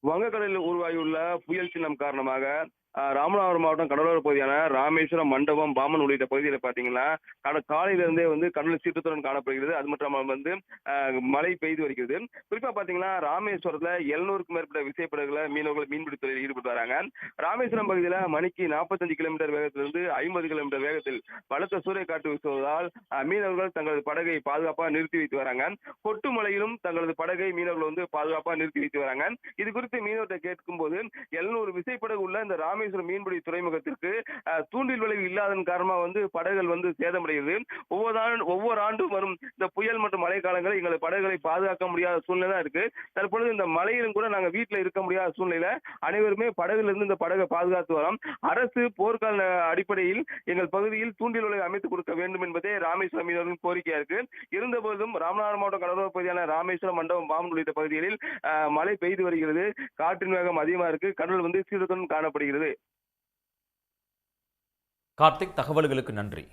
வங்கக்கடலில் உருவாகியுள்ள புயல் சின்னம் காரணமாக ராமநாதபுரம் மாவட்டம் கடலோர பகுதியான ராமேஸ்வரம், மண்டபம், பாம்பன் உள்ளிட்ட பகுதியில பார்த்தீங்கன்னா, காலையில இருந்தே கடல் சீற்றத்துடன் காணப்படுகிறது. அது மட்டும் இல்லாம மழை பெய்து வருகிறது. குறிப்பா பார்த்தீங்கன்னா, ராமேஸ்வரத்துல 700க்கும் மேற்பட்ட விசைப்படகுல மீனவர்கள் மீன்பிடி தொழிலில் ஈடுபட்டு வராங்க. ராமேஸ்வரம் பகுதியில மணிக்கு 45 கிலோமீட்டர் வேகத்திலிருந்து 50 கிலோமீட்டர் வேகத்தில் பலத்த சூறைக்காற்று வீசுவதால் மீனவர்கள் தங்களது படகை பாதுகாப்பாக நிறுத்தி வைத்து வராங்க. கொட்டு மழையிலும் தங்களது படகை மீனவர்கள் பாதுகாப்பாக நிறுத்தி வைத்து வராங்க. இது குறித்து மீனவர்கிட்ட கேட்கும்போது 700 விசைப்படகு உள்ள இந்த ராமேஸ்வரம் மீன்பிடி துறைமுகத்திற்கு தூண்டில் விளைவு இல்லாதன் காரணமா படகுகள் சேதமடைகிறது. ஒவ்வொரு ஆண்டும் வரும் இந்த புயல் மற்றும் மழை காலங்களில் எங்களது படகுகளை பாதுகாக்க முடியாத சூழ்நிலை தான் இருக்கு. தற்பொழுது இந்த மழையிலும் கூட நாங்க வீட்டுல இருக்க முடியாத சூழ்நிலை. அனைவருமே படகுல இருந்து இந்த படகை பாதுகாத்து வரோம். அரசு போர்க்கால அடிப்படையில் எங்கள் பகுதியில் தூண்டில் விளைவு அமைத்துக் கொடுக்க வேண்டும் என்பதே ராமேஸ்வரம் மீனவர்களின் கோரிக்கையா இருக்கு. இருந்தபோதும் ராமநாதபுரம் மாவட்டம் கடலோர பகுதியான ராமேஸ்வரம், மண்டபம், பாம்பன் உள்ளிட்ட பகுதிகளில் மழை பெய்து வருகிறது. காற்றின் வேகம் அதிகமா இருக்கு. கடல் சீற்றத்துடன் காணப்படுகிறது. கார்த்திக், தகவல்களுக்கு நன்றி.